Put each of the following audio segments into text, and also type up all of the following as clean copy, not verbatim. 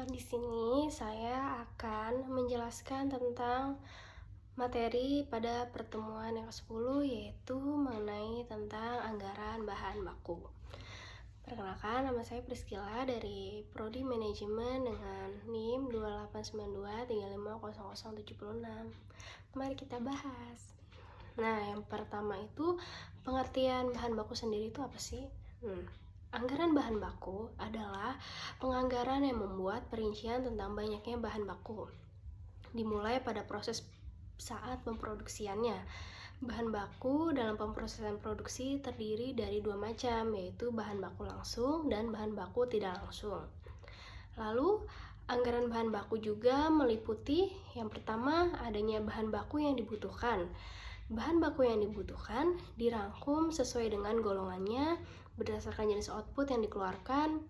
Di sini saya akan menjelaskan tentang materi pada pertemuan yang ke-10, yaitu mengenai tentang anggaran bahan baku. Perkenalkan, nama saya Priscilla dari Prodi Manajemen dengan NIM 2892350076. Mari kita bahas. Nah, yang pertama itu pengertian bahan baku sendiri itu apa sih? Anggaran bahan baku adalah penganggaran yang membuat perincian tentang banyaknya bahan baku, dimulai pada proses saat pemproduksiannya. Bahan baku dalam pemrosesan produksi terdiri dari dua macam, yaitu bahan baku langsung dan bahan baku tidak langsung. Lalu, anggaran bahan baku juga meliputi yang pertama, adanya bahan baku yang dibutuhkan. Bahan baku yang dibutuhkan dirangkum sesuai dengan golongannya berdasarkan jenis output yang dikeluarkan,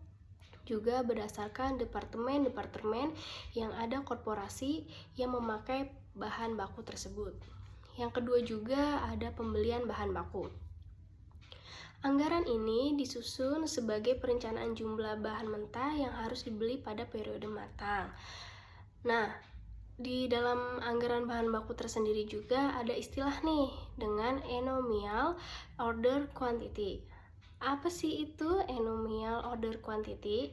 juga berdasarkan departemen-departemen yang ada korporasi yang memakai bahan baku tersebut. Yang kedua juga ada pembelian bahan baku. Anggaran ini disusun sebagai perencanaan jumlah bahan mentah yang harus dibeli pada periode matang. Nah, di dalam anggaran bahan baku tersendiri juga ada istilah nih dengan annual order quantity. Apa sih itu annual order quantity?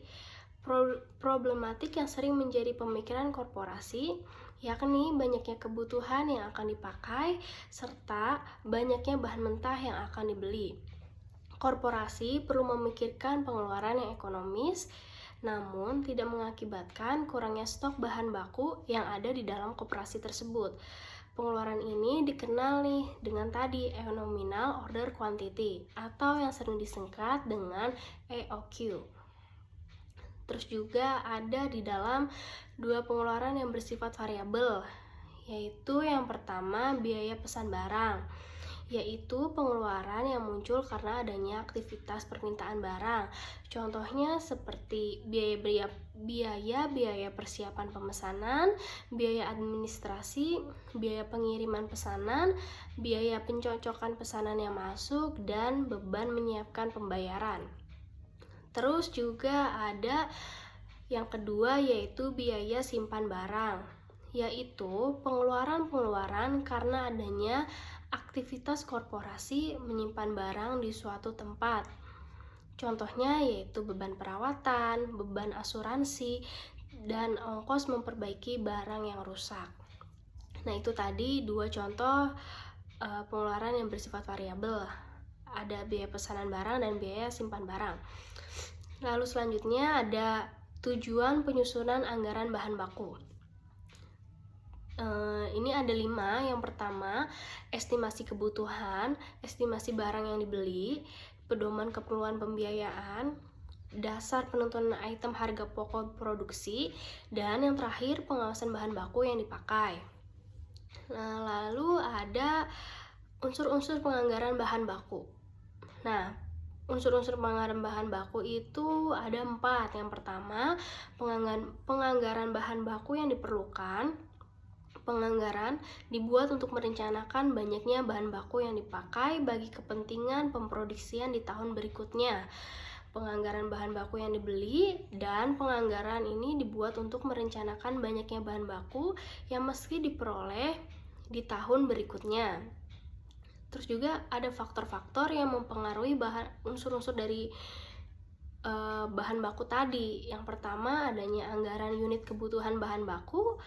Problematik yang sering menjadi pemikiran korporasi, yakni banyaknya kebutuhan yang akan dipakai serta banyaknya bahan mentah yang akan dibeli. Korporasi perlu memikirkan pengeluaran yang ekonomis, namun tidak mengakibatkan kurangnya stok bahan baku yang ada di dalam koperasi tersebut. Pengeluaran ini dikenal nih dengan tadi nominal order quantity atau yang sering disingkat dengan EOQ. Terus juga ada di dalam dua pengeluaran yang bersifat variabel, yaitu yang pertama biaya pesan barang, yaitu pengeluaran yang muncul karena adanya aktivitas permintaan barang. Contohnya seperti biaya persiapan pemesanan, biaya administrasi, biaya pengiriman pesanan, biaya pencocokan pesanan yang masuk, dan beban menyiapkan pembayaran. Terus juga ada yang kedua yaitu biaya simpan barang, yaitu pengeluaran karena adanya aktivitas korporasi menyimpan barang di suatu tempat. Contohnya yaitu beban perawatan, beban asuransi, dan ongkos memperbaiki barang yang rusak. Nah, itu tadi dua contoh pengeluaran yang bersifat variabel. Ada biaya pesanan barang dan biaya simpan barang. Lalu selanjutnya ada tujuan penyusunan anggaran bahan baku. Ini ada 5. Yang pertama, estimasi kebutuhan, estimasi barang yang dibeli, pedoman keperluan pembiayaan, dasar penentuan item harga pokok produksi, dan yang terakhir pengawasan bahan baku yang dipakai. Nah, lalu ada unsur-unsur penganggaran bahan baku. Nah, unsur-unsur penganggaran bahan baku itu ada 4. Yang pertama, penganggaran bahan baku yang diperlukan. Penganggaran dibuat untuk merencanakan banyaknya bahan baku yang dipakai bagi kepentingan pemproduksian di tahun berikutnya. Penganggaran bahan baku yang dibeli, dan penganggaran ini dibuat untuk merencanakan banyaknya bahan baku yang mesti diperoleh di tahun berikutnya. Terus juga ada faktor-faktor yang mempengaruhi unsur-unsur dari bahan baku tadi. Yang pertama, adanya anggaran unit kebutuhan bahan baku,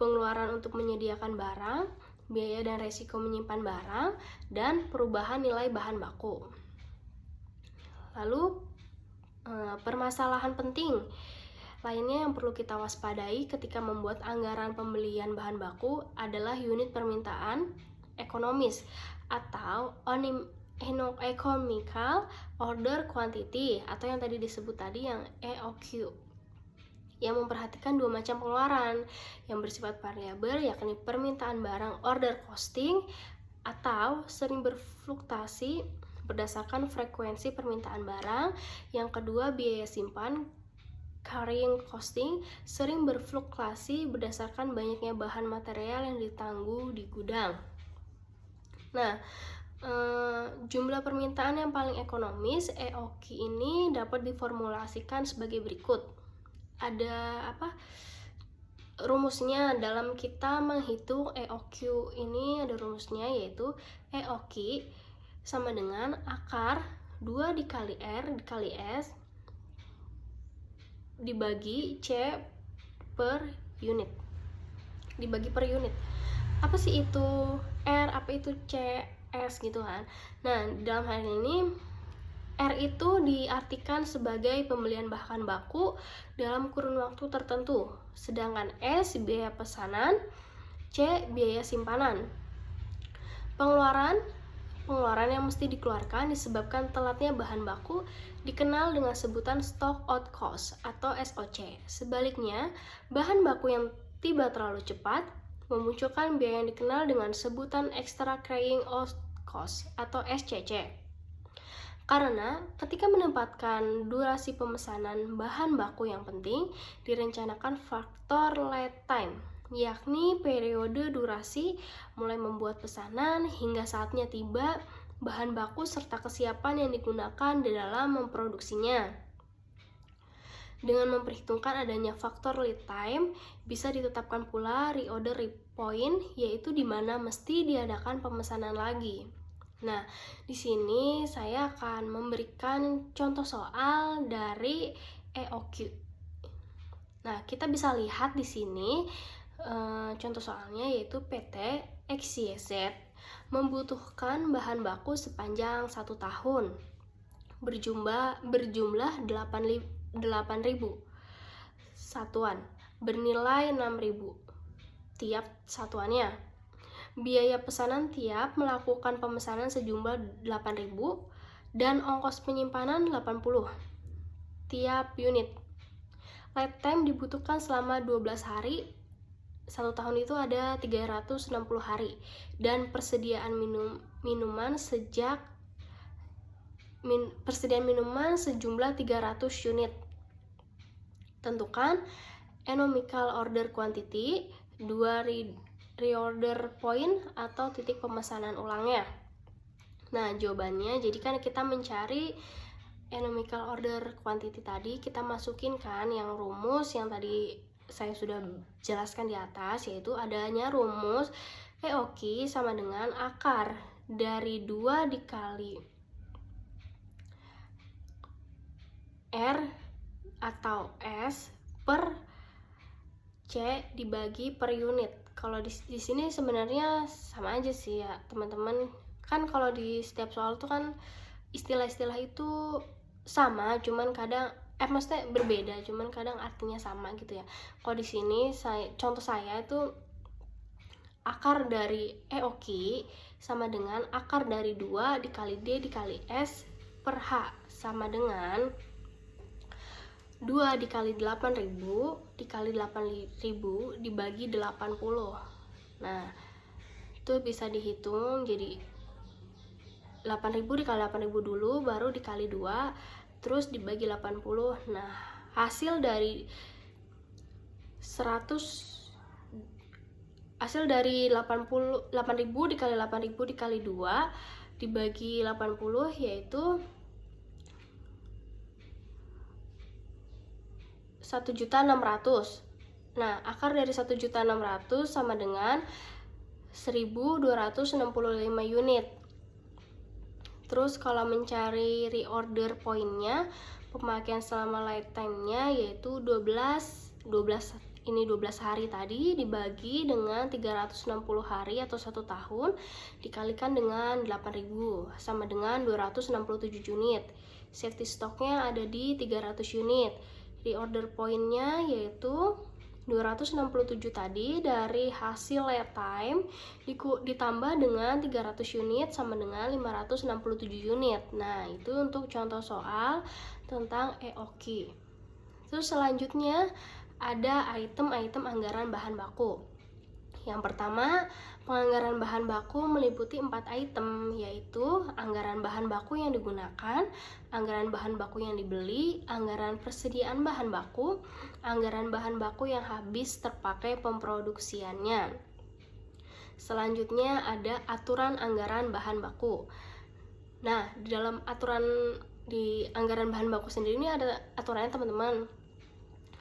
pengeluaran untuk menyediakan barang, biaya dan resiko menyimpan barang, dan perubahan nilai bahan baku. Lalu, permasalahan penting lainnya yang perlu kita waspadai ketika membuat anggaran pembelian bahan baku adalah unit permintaan ekonomis atau economical order quantity atau yang tadi disebut tadi yang EOQ, yang memperhatikan dua macam pengeluaran yang bersifat variabel, yakni permintaan barang order costing atau sering berfluktuasi berdasarkan frekuensi permintaan barang. Yang kedua, biaya simpan carrying costing sering berfluktuasi berdasarkan banyaknya bahan material yang ditangguh di gudang. Nah, jumlah permintaan yang paling ekonomis EOQ ini dapat diformulasikan sebagai berikut. ada rumusnya dalam kita menghitung EOQ ini. Ada rumusnya, yaitu EOQ sama dengan akar 2 dikali R dikali S dibagi C per unit, dibagi per unit. Apa sih itu R, apa itu C, S gitu kan. Nah, dalam hal ini R itu diartikan sebagai pembelian bahan baku dalam kurun waktu tertentu, sedangkan S biaya pesanan, C biaya simpanan. Pengeluaran yang mesti dikeluarkan disebabkan telatnya bahan baku dikenal dengan sebutan stock out cost atau SOC. Sebaliknya, bahan baku yang tiba terlalu cepat memunculkan biaya yang dikenal dengan sebutan extra carrying out cost atau SCC. Karena ketika menempatkan durasi pemesanan bahan baku yang penting, direncanakan faktor lead time, yakni periode durasi mulai membuat pesanan hingga saatnya tiba bahan baku serta kesiapan yang digunakan di dalam memproduksinya. Dengan memperhitungkan adanya faktor lead time, bisa ditetapkan pula reorder point, yaitu di mana mesti diadakan pemesanan lagi. Nah, di sini saya akan memberikan contoh soal dari EOQ. Nah, kita bisa lihat di sini contoh soalnya, yaitu PT XYZ membutuhkan bahan baku sepanjang 1 tahun berjumlah 8.000 satuan bernilai 6.000 tiap satuannya. Biaya pesanan tiap melakukan pemesanan sejumlah 8.000 dan ongkos penyimpanan 80 tiap unit. Lead time dibutuhkan selama 12 hari. 1 tahun itu ada 360 hari. Dan persediaan minuman sejumlah 300 unit. Tentukan economical order quantity, 2 reorder point atau titik pemesanan ulangnya. Nah, jawabannya, jadi kan kita mencari economical order quantity tadi, kita masukin kan yang rumus yang tadi saya sudah jelaskan di atas, yaitu adanya rumus EOQ sama dengan akar dari 2 dikali R atau S per C dibagi per unit. Kalau di sini sebenarnya sama aja sih ya teman-teman. Kan kalau di setiap soal tuh kan istilah-istilah itu sama, cuman kadang maksudnya berbeda, cuman kadang artinya sama gitu ya. Kalau di sini contoh saya itu akar dari EOQ sama dengan akar dari 2 dikali D dikali S per H sama dengan 2 dikali 8.000 dikali 8.000 dibagi 80. Nah, itu bisa dihitung jadi 8.000 dikali 8.000 dulu, baru dikali 2, terus dibagi 80. Nah, hasil dari 8.000 dikali 8.000 dikali 2 dibagi 80 yaitu 1.600.000. Nah, akar dari 1.600.000 sama dengan 1.265 unit. Terus kalau mencari reorder point-nya, pemakaian selama lifetime-nya yaitu 12 hari tadi dibagi dengan 360 hari atau 1 tahun dikalikan dengan 8.000 sama dengan 267 unit. Safety stock-nya ada di 300 unit. Reorder point-nya yaitu 267 tadi dari hasil lead time ditambah dengan 300 unit sama dengan 567 unit. Nah, itu untuk contoh soal tentang EOQ. Terus selanjutnya ada item-item anggaran bahan baku. Yang pertama, penganggaran bahan baku meliputi 4 item, yaitu anggaran bahan baku yang digunakan, anggaran bahan baku yang dibeli, anggaran persediaan bahan baku, anggaran bahan baku yang habis terpakai pemproduksiannya. Selanjutnya ada aturan anggaran bahan baku. Nah, di dalam aturan di anggaran bahan baku sendiri ini ada aturannya teman-teman.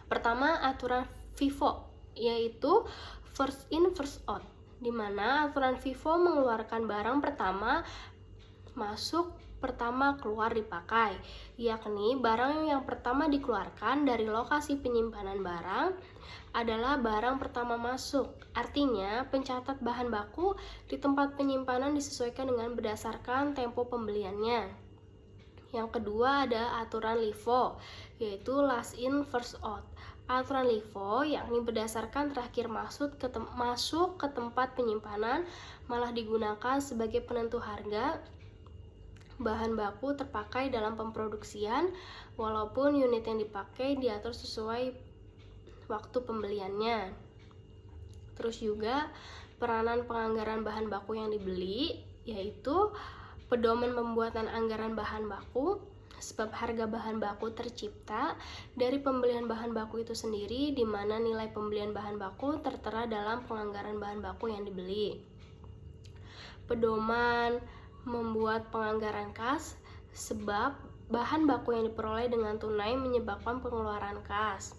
Pertama, aturan FIFO, yaitu first in first out, di mana aturan FIFO mengeluarkan barang pertama masuk, pertama keluar dipakai, yakni barang yang pertama dikeluarkan dari lokasi penyimpanan barang adalah barang pertama masuk. Artinya, pencatat bahan baku di tempat penyimpanan disesuaikan dengan berdasarkan tempo pembeliannya. Yang kedua ada aturan LIFO, yaitu last in first out. Aturan LIFO yakni berdasarkan terakhir masuk ke tempat penyimpanan malah digunakan sebagai penentu harga bahan baku terpakai dalam pemproduksian, walaupun unit yang dipakai diatur sesuai waktu pembeliannya. Terus juga peranan penganggaran bahan baku yang dibeli, yaitu pedoman pembuatan anggaran bahan baku, sebab harga bahan baku tercipta dari pembelian bahan baku itu sendiri, di mana nilai pembelian bahan baku tertera dalam penganggaran bahan baku yang dibeli. Pedoman membuat penganggaran kas, sebab bahan baku yang diperoleh dengan tunai menyebabkan pengeluaran kas.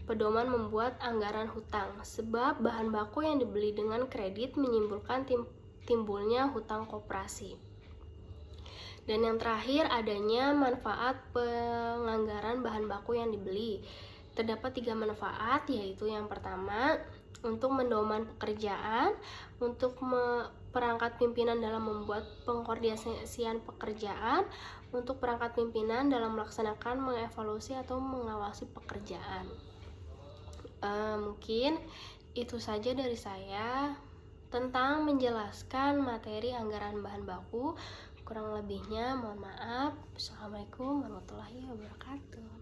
Pedoman membuat anggaran hutang, sebab bahan baku yang dibeli dengan kredit menimbulkan timbulnya hutang koperasi. Dan yang terakhir adanya manfaat penganggaran bahan baku yang dibeli. Terdapat 3 manfaat, yaitu yang pertama untuk mendoman pekerjaan, untuk perangkat pimpinan dalam membuat pengkoordinasian pekerjaan, untuk perangkat pimpinan dalam melaksanakan, mengevaluasi atau mengawasi pekerjaan. Mungkin itu saja dari saya tentang menjelaskan materi anggaran bahan baku. Kurang lebihnya mohon maaf. Assalamualaikum warahmatullahi wabarakatuh.